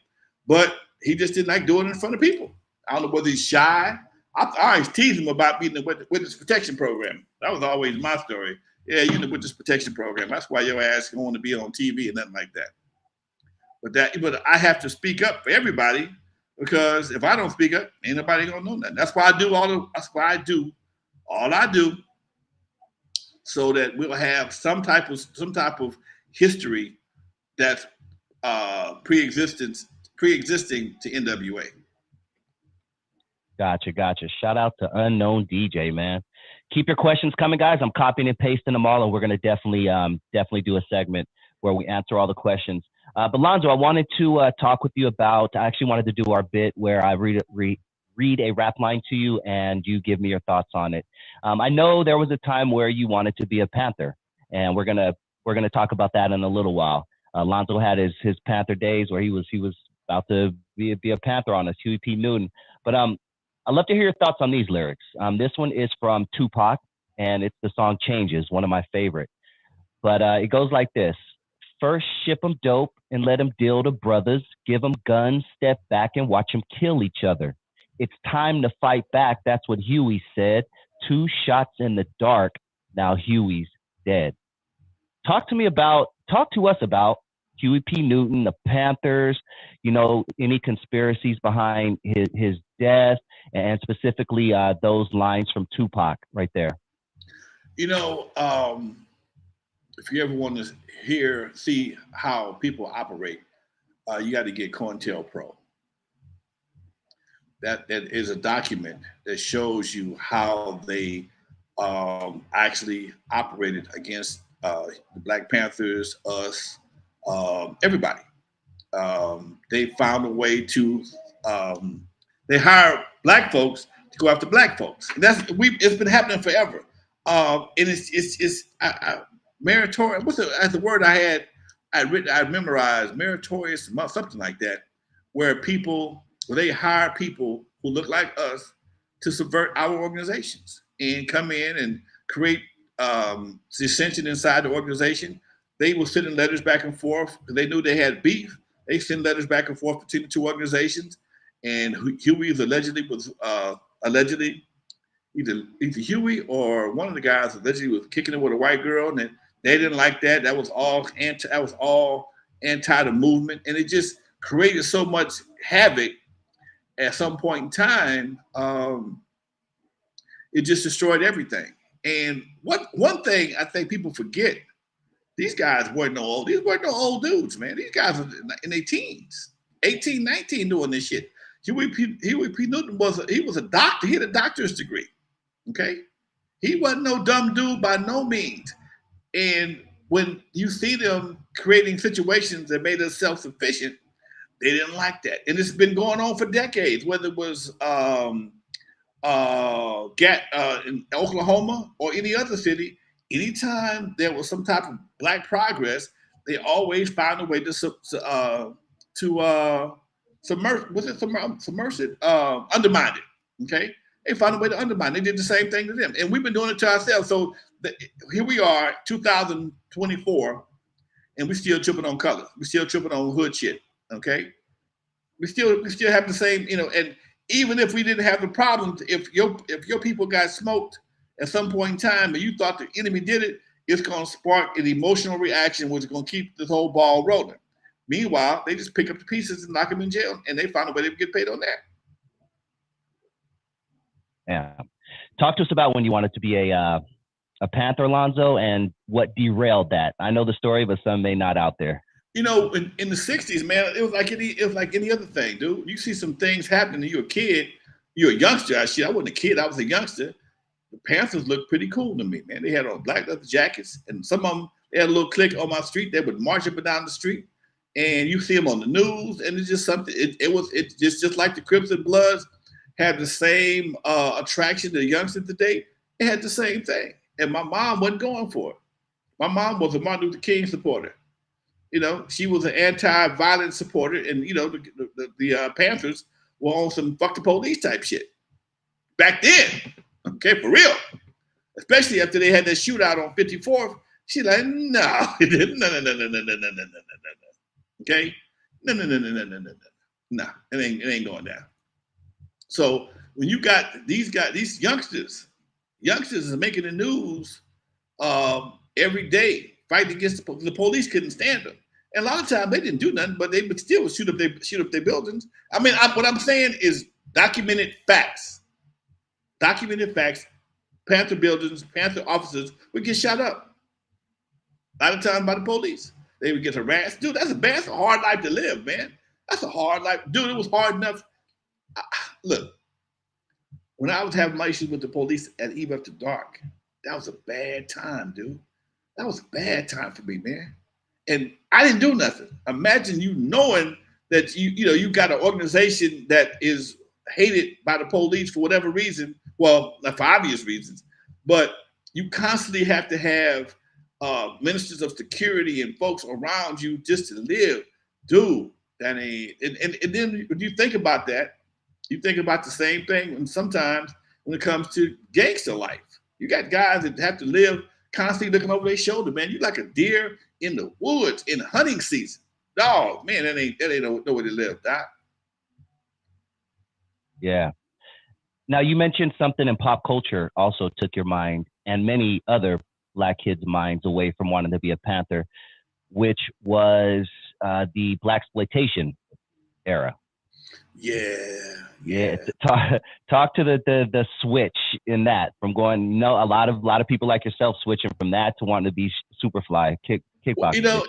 S1: but he just didn't like doing it in front of people. I don't know whether he's shy. I always teased him about being in the witness protection program. That was always my story. Yeah, you're in the witness protection program. That's why your ass don't want to be on TV and nothing like that. But I have to speak up for everybody, because if I don't speak up, ain't nobody gonna know nothing. That's why I do all I do, so that we'll have some type of history that's pre-existing to N.W.A.
S2: Gotcha. Shout out to Unknown DJ, man. Keep your questions coming, guys. I'm copying and pasting them all, and we're gonna definitely do a segment where we answer all the questions. But Lonzo, I wanted to talk with you about. I actually wanted to do our bit where I read a rap line to you, and you give me your thoughts on it. I know there was a time where you wanted to be a Panther, and we're gonna talk about that in a little while. Lonzo had his Panther days where he was about to be a Panther on us, Huey P. Newton. But I'd love to hear your thoughts on these lyrics. This one is from Tupac, and it's the song Changes, one of my favorite. But it goes like this. First, ship 'em dope and let 'em deal to brothers. Give 'em guns, step back and watch 'em kill each other. It's time to fight back, that's what Huey said. 2 shots in the dark, now Huey's dead. Talk to us about Huey P. Newton, the Panthers, any conspiracies behind his death, and specifically those lines from Tupac right there.
S1: If you ever want to see how people operate, you got to get COINTELPRO. That is a document that shows you how they actually operated against the Black Panthers, us, everybody. They found a way to they hire Black folks to go after Black folks. And it's been happening forever. And it's meritorious. That's the word I memorized, meritorious, something like that, where they hire people who look like us to subvert our organizations and come in and create dissension inside the organization. They were sending letters back and forth because they knew they had beef. They send letters back and forth between the two organizations. And Huey was allegedly either Huey or one of the guys allegedly was kicking it with a white girl, and they didn't like that. That was all anti the movement, and it just created so much havoc. At some point in time, it just destroyed everything. And one thing I think people forget: these guys weren't no old dudes, man. These guys were in their teens, 18, 19, doing this shit. Huey P. Newton was a doctor. He had a doctor's degree. Okay, he wasn't no dumb dude by no means. And when you see them creating situations that made us self-sufficient, they didn't like that. And it's been going on for decades, whether it was in Oklahoma or any other city. Anytime there was some type of Black progress, they always found a way to undermine it. Okay, they found a way to undermine it. They did the same thing to them, and we've been doing it to ourselves. So here we are, 2024, and we still tripping on colors. We still tripping on hood shit. Okay, we still have the same, and even if we didn't have the problems, if your people got smoked at some point in time and you thought the enemy did it, it's going to spark an emotional reaction, which is going to keep this whole ball rolling. Meanwhile, they just pick up the pieces and knock them in jail, and they find a way to get paid on that.
S2: Yeah. Talk to us about when you wanted to be a Panther, Lonzo, and what derailed that. I know the story, but some may not out there.
S1: In the 60s, man, it was like any other thing, dude. You see some things happening, you're a kid, you're a youngster. I wasn't a kid, I was a youngster. The Panthers looked pretty cool to me, man. They had on black leather jackets, and some of them, they had a little clique on my street. They would march up and down the street, and you see them on the news, and it's just something. It's just like the Crips and Bloods had the same attraction to the youngsters today. It had the same thing, and my mom wasn't going for it. My mom was a Martin Luther King supporter. She was an anti-violence supporter, and the Panthers were on some fuck the police type shit back then. Okay, for real. Especially after they had that shootout on 54th, she's like, no, no. Okay, no. No, it ain't going down. So when you got these youngsters are making the news every day, fighting against the police couldn't stand them. And a lot of times they didn't do nothing, but they would still shoot up their buildings. I mean, what I'm saying is documented facts. Documented facts. Panther buildings, Panther officers would get shot up. A lot of times by the police. They would get harassed. Dude, that's a hard life to live, man. That's a hard life. Dude, it was hard enough. Look, when I was having my issues with the police at Eve After Dark, that was a bad time, dude. That was a bad time for me, man. And I didn't do nothing. Imagine you knowing that you got an organization that is hated by the police for whatever reason. Well, not for obvious reasons, but you constantly have to have ministers of security and folks around you just to live. Dude, that ain't. And then when you think about that, you think about the same thing. And sometimes when it comes to gangster life, you got guys that have to live constantly looking over their shoulder. Man, you like a deer in the woods in hunting season. Dog, man, that ain't no way to live, Doc.
S2: Yeah. Now, you mentioned something in pop culture also took your mind and many other Black kids' minds away from wanting to be a Panther, which was the blaxploitation era.
S1: Yeah.
S2: Talk to the switch in that from going. A lot of people like yourself switching from that to wanting to be Superfly kickboxing.
S1: Well,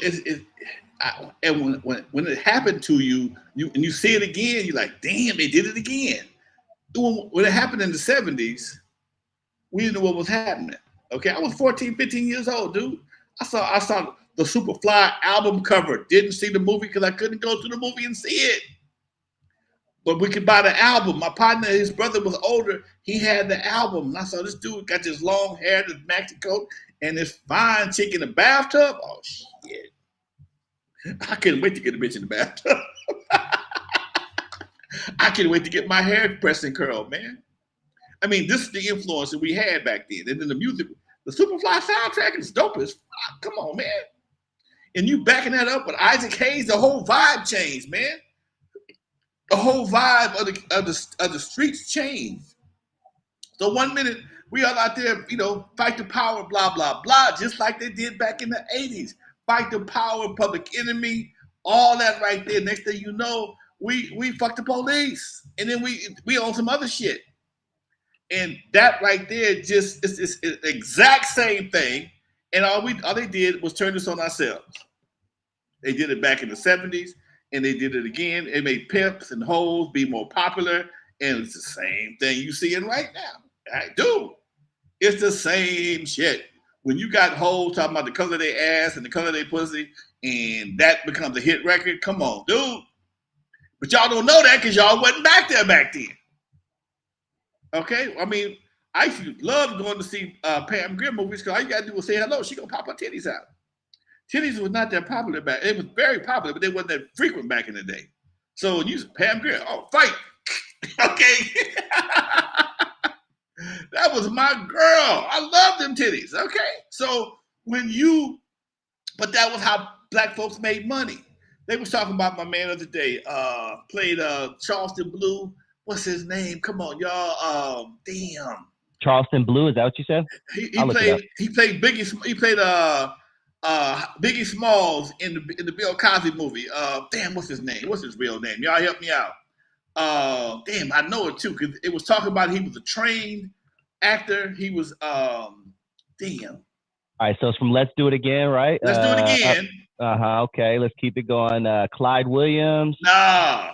S1: and when it happened to you, and you see it again, you're like, damn, they did it again. When it happened in the 70s, we didn't know what was happening. Okay, I was 14, 15 years old, dude. I saw the Superfly album cover. Didn't see the movie because I couldn't go to the movie and see it. But we could buy the album. My partner, his brother was older. He had the album. And I saw this dude got this long hair, this maxi coat, and this fine chick in the bathtub. Oh, shit. I couldn't wait to get a bitch in the bathtub. I couldn't wait to get my hair pressed and curled, man. I mean, this is the influence that we had back then. And then the music, the Superfly soundtrack is dope as fuck. Come on, man. And you backing that up with Isaac Hayes, the whole vibe changed, man. The whole vibe of the streets changed. So 1 minute we all out there, fight the power, blah, blah, blah, just like they did back in the 80s. Fight the power, Public Enemy, all that right there. Next thing you know, we fuck the police. And then we own some other shit. And that right there just is the exact same thing. And all they did was turn this on ourselves. They did it back in the 70s, and they did it again. It made pimps and hoes be more popular, and it's the same thing you seeing right now. I do. It's the same shit. When you got hoes talking about the color of their ass and the color of their pussy, and that becomes a hit record, come on, dude. But y'all don't know that because y'all wasn't back there back then. Okay? I mean, I used to love going to see Pam Grier movies because all you got to do was say hello. She going to pop her titties out. Titties was not that popular back. It was very popular, but they wasn't that frequent back in the day. So when you Pam Grier, fight. Okay. That was my girl. I love them titties. Okay. So but that was how Black folks made money. They was talking about my man of the day, played Charleston Blue. What's his name? Come on, y'all. Damn.
S2: Charleston Blue, is that what you said?
S1: He played Biggie. He played Biggie Smalls in the Bill Cosby movie. Damn, what's his name? What's his real name? Y'all help me out. Damn, I know it too because it was talking about he was a trained actor. He was damn.
S2: All right, so it's from Let's Do It Again, right?
S1: Let's Do It Again.
S2: Okay, let's keep it going. Clyde Williams.
S1: Nah.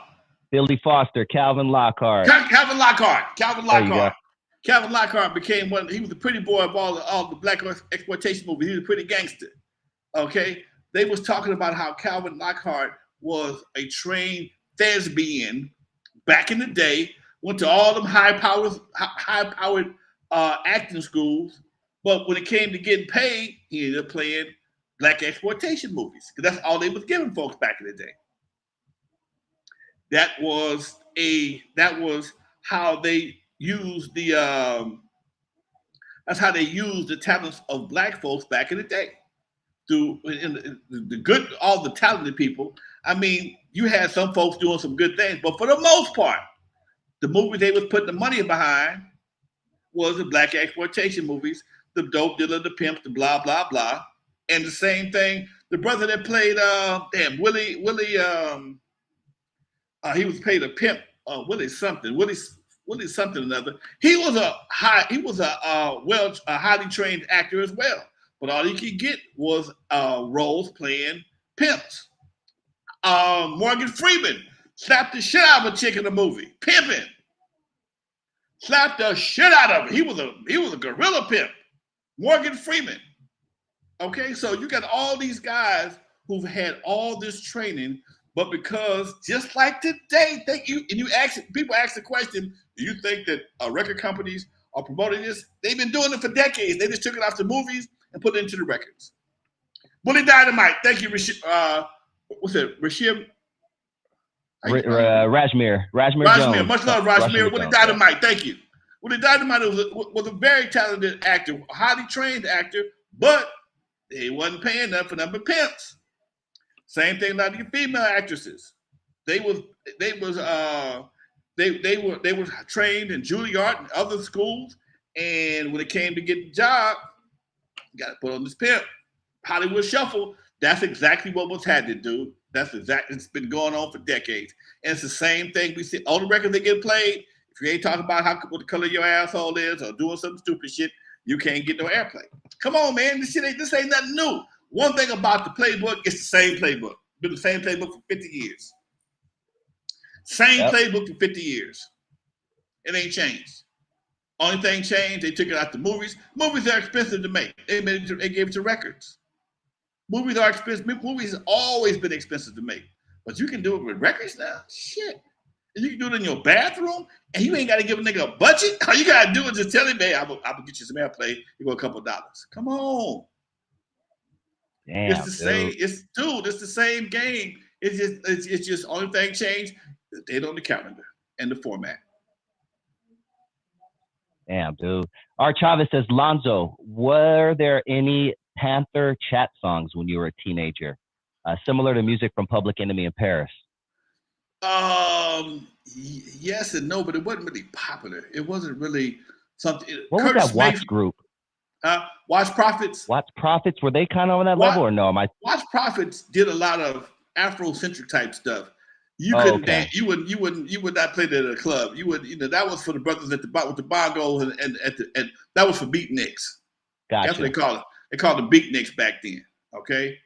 S2: Billy Foster, Calvin Lockhart.
S1: Calvin Lockhart. Calvin Lockhart became he was the pretty boy of all the Black exploitation movies. He was a pretty gangster. Okay? They was talking about how Calvin Lockhart was a trained thespian back in the day, went to all them high-powered acting schools, but when it came to getting paid, he ended up playing Black exploitation movies because that's all they was giving folks back in the day. That was how they used that's how they used the talents of Black folks back in the day. All the talented people. I mean, you had some folks doing some good things, but for the most part, the movies they was putting the money behind was the Black exploitation movies, the dope dealer, the pimps, the blah, blah, blah. And the same thing, the brother that played Willie, he was paid a pimp, Willie something another. He was a highly trained actor as well. But all he could get was roles playing pimps. Morgan Freeman slapped the shit out of a chick in the movie, pimping. Slapped the shit out of her. He was a gorilla pimp. Morgan Freeman. Okay, so you got all these guys who've had all this training, but because just like today, people ask the question, do you think that record companies are promoting this? They've been doing it for decades. They just took it off the movies and put it into the records. Willie Dynamite, thank you, what's it, Rashim?
S2: Rashmir Jones.
S1: Much love, Rashmir. Willie Dynamite, thank you. Willie Dynamite was a very talented actor, a highly trained actor, but they wasn't paying enough for them pimps. Same thing like the female actresses. They were trained in Juilliard and other schools, and when it came to getting a job, you got to put on this pimp. Hollywood Shuffle. That's exactly what was happening, dude. It's been going on for decades, and it's the same thing we see. All the records that get played. If you ain't talking about what the color of your asshole is or doing some stupid shit, you can't get no airplay. Come on, man. This ain't nothing new. One thing about the playbook, it's the same playbook. Been the same playbook for 50 years. Same playbook for 50 years. It ain't changed. Only thing changed, they took it out the movies. Movies are expensive to make. They gave it to records. Movies are expensive. Movies have always been expensive to make. But you can do it with records now? Shit. And you can do it in your bathroom, and you ain't got to give a nigga a budget. All you got to do is just tell him, hey, I'm going to get you some airplay. You go $2. Come on.
S2: Damn,
S1: it's the same. It's the same game. It's just only thing changed, the date on the calendar and the format.
S2: Damn, dude. Art Chavez says, Lonzo, were there any Panther chat songs when you were a teenager? Similar to music from Public Enemy in Paris.
S1: Yes and no, but it wasn't really popular. It wasn't really something.
S2: What was that Watts group?
S1: Watts Prophets.
S2: Watts Prophets, were they kind of on that level or no?
S1: Watts Prophets did a lot of Afrocentric type stuff. You couldn't dance. You would not play that at a club. You would, that was for the brothers at the with the bongos and that was for beatniks.
S2: Gotcha.
S1: That's what they call it. They called it beatniks back then. Okay,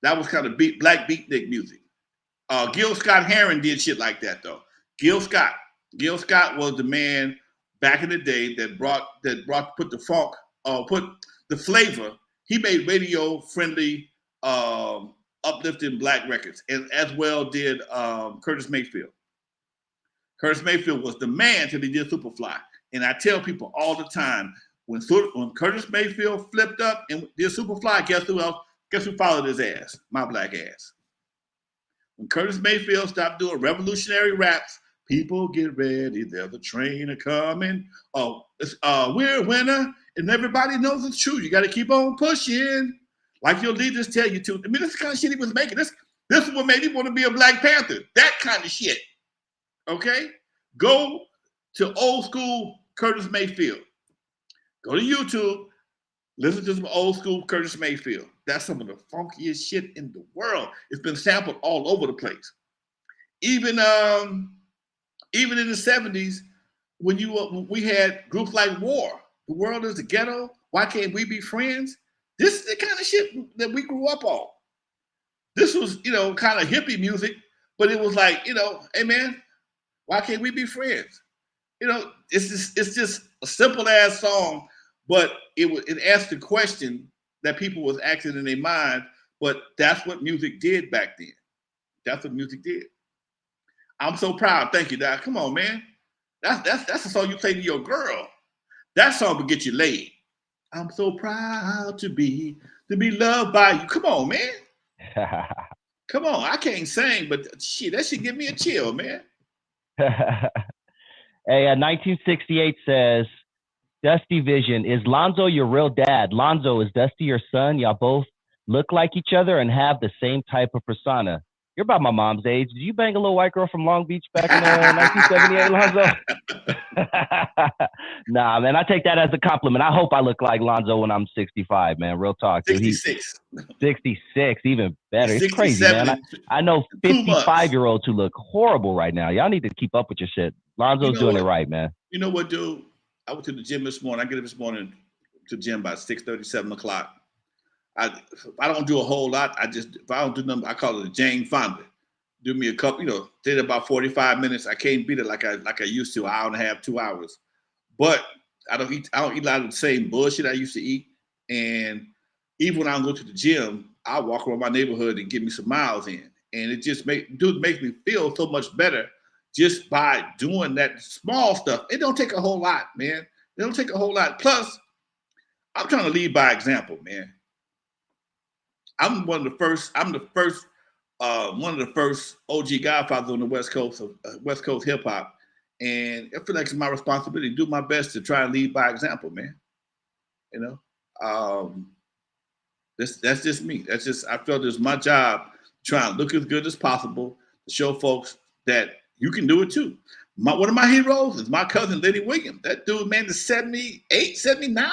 S1: that was kind of black beatnik music. Gil Scott Heron did shit like that though. Gil Scott was the man back in the day that put the funk, put the flavor. He made radio friendly, uplifting black records, and as well did Curtis Mayfield. Curtis Mayfield was the man till he did Superfly. And I tell people all the time, when Curtis Mayfield flipped up and did Superfly, guess who followed his ass? My black ass. When Curtis Mayfield stopped doing revolutionary raps, people get ready, there's a train a-coming. We're a winner, and everybody knows it's true. You got to keep on pushing, like your leaders tell you to. I mean, this is the kind of shit he was making. This is what made me want to be a Black Panther. That kind of shit. Okay? Go to old school Curtis Mayfield. Go to YouTube. Listen to some old school Curtis Mayfield. That's some of the funkiest shit in the world. It's been sampled all over the place. Even in the 70s, when we had groups like War, The World is the Ghetto, Why Can't We Be Friends? This is the kind of shit that we grew up on. This was, kind of hippie music, but it was like, hey man, why can't we be friends? It's just a simple ass song, but it asked the question that people was asking in their mind. But that's what music did back then. That's what music did. I'm so proud. Thank you, Doc. Come on, man. That's the song you play to your girl. That song will get you laid. I'm so proud to be loved by you. Come on, man. Come on. I can't sing, but shit, that should give me a chill, man.
S2: Hey, 1968 says, Dusty Vision, is Lonzo your real dad? Lonzo, is Dusty your son? Y'all both look like each other and have the same type of persona. You're about my mom's age. Did you bang a little white girl from Long Beach back in 1978, Lonzo? Nah, man, I take that as a compliment. I hope I look like Lonzo when I'm 65, man. Real talk.
S1: 66.
S2: 66, even better. It's crazy, man. I know 55-year-olds who look horrible right now. Y'all need to keep up with your shit. Lonzo's doing it right, man.
S1: You know what, dude? I went to the gym this morning. I get up this morning to the gym by 6:30, 7 o'clock. I don't do a whole lot. If I don't do nothing, I call it a Jane Fonda. Do me a couple, did about 45 minutes. I can't beat it like I used to, an hour and a half, 2 hours. But I don't eat a lot of the same bullshit I used to eat. And even when I go to the gym, I walk around my neighborhood and get me some miles in. And it just makes me feel so much better just by doing that small stuff. It don't take a whole lot, man. It don't take a whole lot. Plus, I'm trying to lead by example, man. I'm one of the first OG godfathers on the West Coast of West Coast hip hop. And I feel like it's my responsibility to do my best to try and lead by example, man. You know, that's just me. I felt it's my job to try and look as good as possible to show folks that you can do it too. One of my heroes is my cousin Lenny Williams. That dude, man, is 78, 79,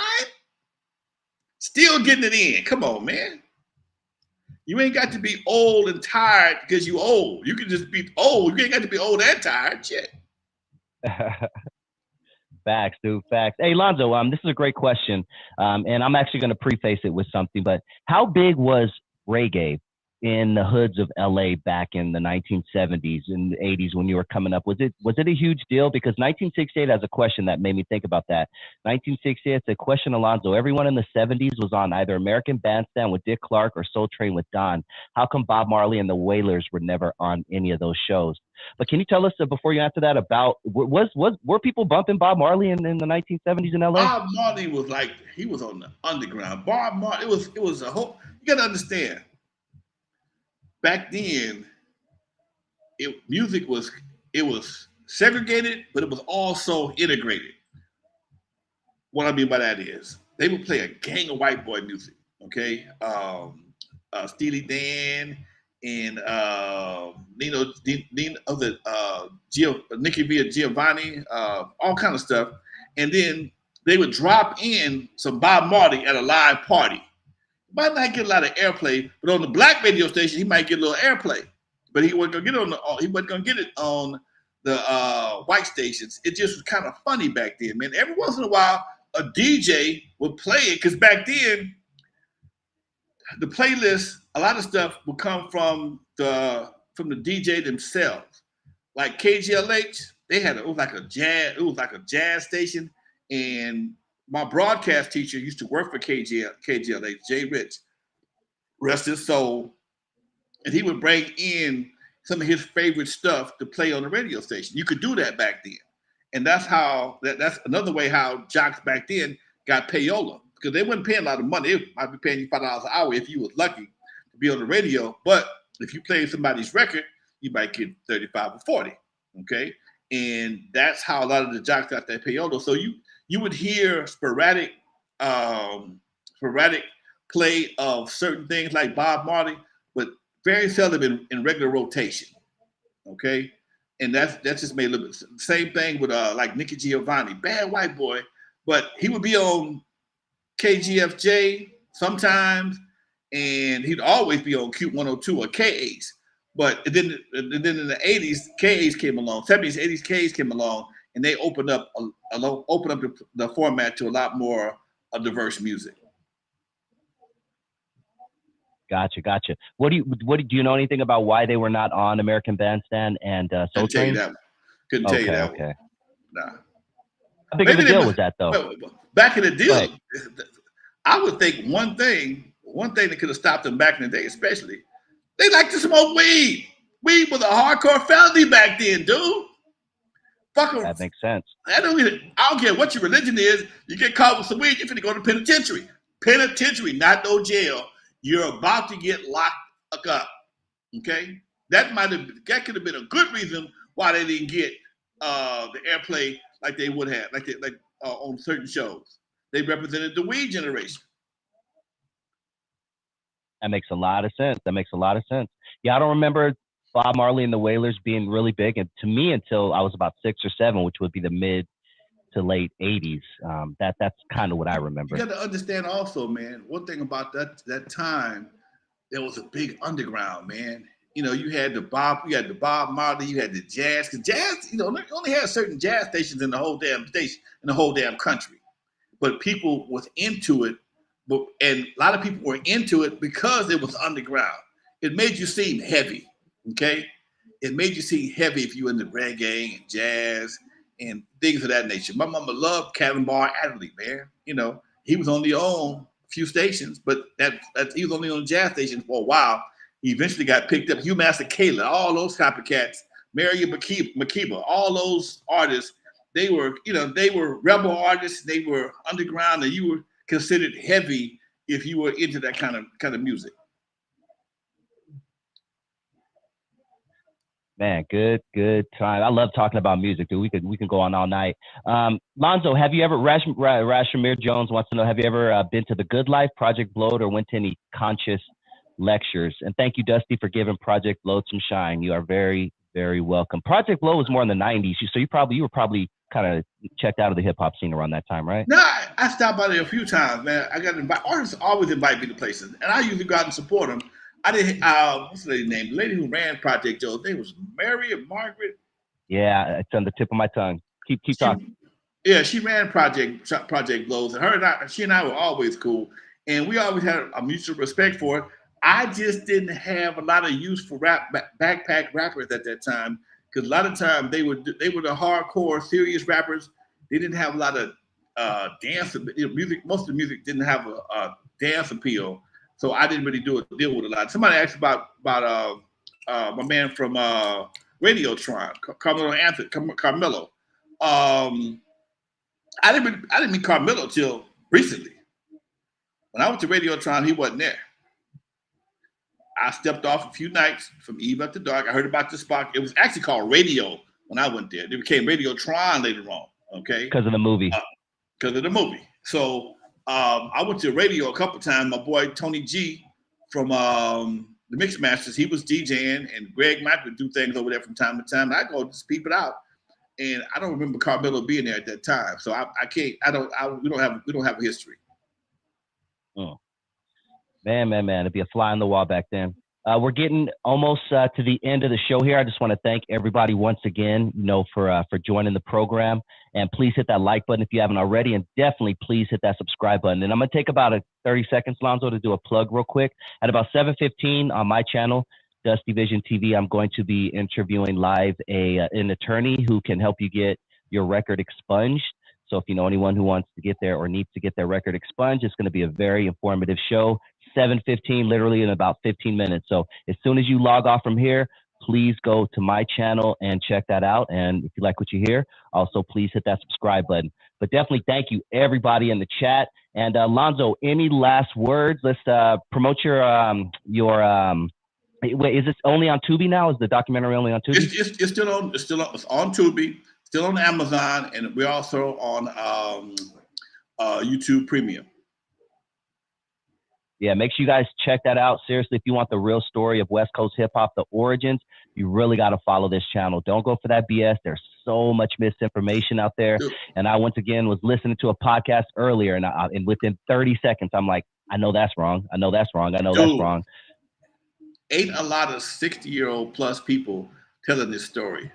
S1: still getting it in. Come on, man. You ain't got to be old and tired because you old. You can just be old. You ain't got to be old and tired. Shit.
S2: Facts, dude. Facts. Hey, Lonzo, this is a great question, and I'm actually going to preface it with something. But how big was reggae in the hoods of LA back in the 1970s and 80s when you were coming up? Was it a huge deal? Because 1968 has a question that made me think about that. 1968, it's a question, Alonzo. Everyone in the 70s was on either American Bandstand with Dick Clark or Soul Train with Don. How come Bob Marley and the Wailers were never on any of those shows? But can you tell us before you answer that about were people bumping Bob Marley in the 1970s in LA?
S1: Bob Marley was like, he was on the underground. Bob Marley, it was a whole. You got to understand. Back then, music was segregated, but it was also integrated. What I mean by that is they would play a gang of white boy music. Okay, Steely Dan and Nicky Villa Giovanni, all kind of stuff, and then they would drop in some Bob Marley at a live party. Might not get a lot of airplay, but on the black radio station, he might get a little airplay. But he wasn't gonna get it on the white stations. It just was kind of funny back then, man. Every once in a while, a DJ would play it because back then, the playlist, a lot of stuff would come from the DJ themselves. Like KGLH, it was like a jazz station, and my broadcast teacher used to work for KGLH, Jay Rich, rest his soul, and he would bring in some of his favorite stuff to play on the radio station. You could do that back then, and that's another way how jocks back then got payola, because they weren't paying a lot of money. They might be paying you $5 an hour if you was lucky to be on the radio, but if you played somebody's record, you might get 35 or 40. Okay, and that's how a lot of the jocks got that payola. So you would hear sporadic play of certain things like Bob Marley, but very seldom in regular rotation. Okay, and that's just made a little bit. Same thing with like Nicky Giovanni, bad white boy, but he would be on KGFJ sometimes, and he'd always be on Cute 102 or KAs. But then in the 80s, KAs came along, 70s, 80s, KAs came along, and they opened up the format to a lot more diverse music.
S2: Gotcha. What do you know anything about why they were not on American Bandstand and Soul Train?
S1: Couldn't tell you that one.
S2: Okay.
S1: Nah.
S2: How big of a deal was that though?
S1: Back in the deal, I would think one thing that could have stopped them back in the day, especially, they like to smoke weed. Weed was a hardcore felony back then, dude. Fuck 'em.
S2: That makes sense.
S1: I don't care what your religion is. You get caught with some weed, you're finna go to penitentiary. Penitentiary, not no jail. You're about to get locked up. Okay, that could have been a good reason why they didn't get the airplay like they would have, on certain shows. They represented the weed generation.
S2: That makes a lot of sense. Yeah, I don't remember Bob Marley and the Wailers being really big, and to me until I was about 6 or 7, which would be the mid to late 80s. That's kind of what I remember.
S1: You got to understand also, man, one thing about that time, there was a big underground, man. You know, you had the Bob Marley, you had the jazz. Because jazz, you only had certain jazz stations in the whole damn country. But people was into it, and a lot of people were into it because it was underground. It made you seem heavy, okay? It made you seem heavy if you were into reggae and jazz and things of that nature. My mama loved Cannonball Adderley, man. He was on the OWN few stations, but he was only on jazz stations for a while. He eventually got picked up. Hugh Master Kayla, all those copycats, Marion Makeba, all those artists, they were rebel artists. They were underground, and you were considered heavy if you were into that kind of music.
S2: Man, good time. I love talking about music, dude. We can go on all night. Lonzo, have you ever, Rashomir Jones wants to know, have you ever been to the Good Life, Project Blowed, or went to any conscious lectures? And thank you, Dusty, for giving Project Blowed some shine. You are very, very welcome. Project Blowed was more in the 90s. So you were probably kind of checked out of the hip hop scene around that time, right?
S1: No, I stopped by there a few times, man. I got invited. Artists always invite me to places, and I usually go out and support them. I didn't. What's the lady's name? The lady who ran Project Joe's name was Mary or Margaret.
S2: Yeah, it's on the tip of my tongue. Keep talking.
S1: Yeah, she ran Project Blows, and she and I were always cool, and we always had a mutual respect for it. I just didn't have a lot of use for backpack rappers at that time, because a lot of times they were the hardcore serious rappers. They didn't have a lot of dance music. Most of the music didn't have a dance appeal. So I didn't really deal with a lot. Somebody asked about my man from Radiotron, Carmelo. I didn't meet Carmelo till recently. When I went to Radiotron, he wasn't there. I stepped off a few nights from Eve After Dark. I heard about this spot. It was actually called Radio when I went there. It became Radiotron later on. Okay,
S2: because of the movie.
S1: So I went to radio a couple times. My boy Tony G from the Mixmasters, he was DJing, and Greg Mike would do things over there from time to time. I go just peep it out, and I don't remember Carmelo being there at that time, so I can't. We don't have a history.
S2: Oh. Man, it'd be a fly on the wall back then. We're getting almost to the end of the show here. I just want to thank everybody once again, for joining the program. And please hit that like button if you haven't already, and definitely please hit that subscribe button. And I'm gonna take about 30 seconds, Lonzo, to do a plug real quick. At about 7:15 on my channel, Dusty Vision TV, I'm going to be interviewing live an attorney who can help you get your record expunged. So if you know anyone who wants to get there or needs to get their record expunged, it's going to be a very informative show. 7:15, literally in about 15 minutes. So as soon as you log off from here, please go to my channel and check that out. And if you like what you hear, also please hit that subscribe button. But definitely thank you everybody in the chat. And Lonzo, any last words? Let's promote your wait, is this only on Tubi now? Is the documentary only on Tubi?
S1: It's still on Tubi, still on Amazon, and we're also on YouTube Premium.
S2: Yeah, make sure you guys check that out. Seriously, if you want the real story of West Coast hip hop, the origins, you really got to follow this channel. Don't go for that BS. There's so much misinformation out there. And I, once again, was listening to a podcast earlier, and within 30 seconds, I'm like, I know that's wrong. I know that's wrong. I know that's wrong.
S1: Ain't a lot of 60-year-old plus people telling this story.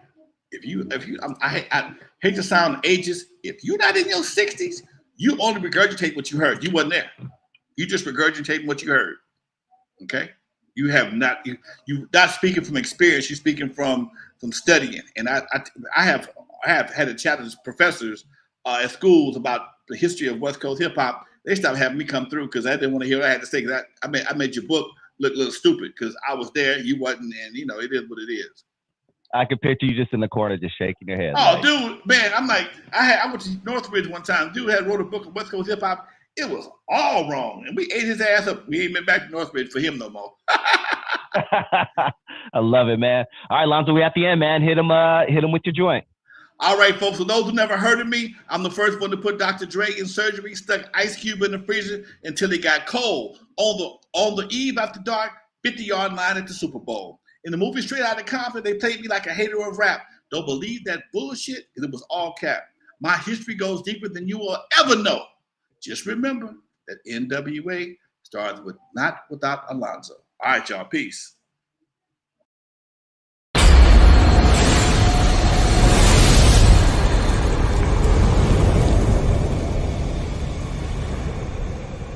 S1: I hate to sound ageist. If you're not in your 60s, you only regurgitate what you heard. You wasn't there. You just regurgitating what you heard. Okay? You have not. You not speaking from experience. You're speaking from studying. And I have had a chat with professors at schools about the history of West Coast hip hop. They stopped having me come through because I didn't want to hear what I had to say. Because I made your book look a little stupid because I was there, you wasn't, and it is what it is.
S2: I could picture you just in the corner, just shaking your head.
S1: Oh, dude, man, I'm like, I went to Northridge one time. Dude had wrote a book of West Coast hip hop. It was all wrong, and we ate his ass up. We ain't been back to Northridge for him no more.
S2: I love it, man. All right, Lonzo, we at the end, man. Hit him with your joint.
S1: All right, folks. For those who never heard of me, I'm the first one to put Dr. Dre in surgery, stuck Ice Cube in the freezer until he got cold. On the eve after dark, 50-yard line at the Super Bowl. In the movie Straight Outta Compton, they played me like a hater of rap. Don't believe that bullshit, because it was all cap. My history goes deeper than you will ever know. Just remember that N.W.A. starts with not without Alonzo. All right, y'all. Peace.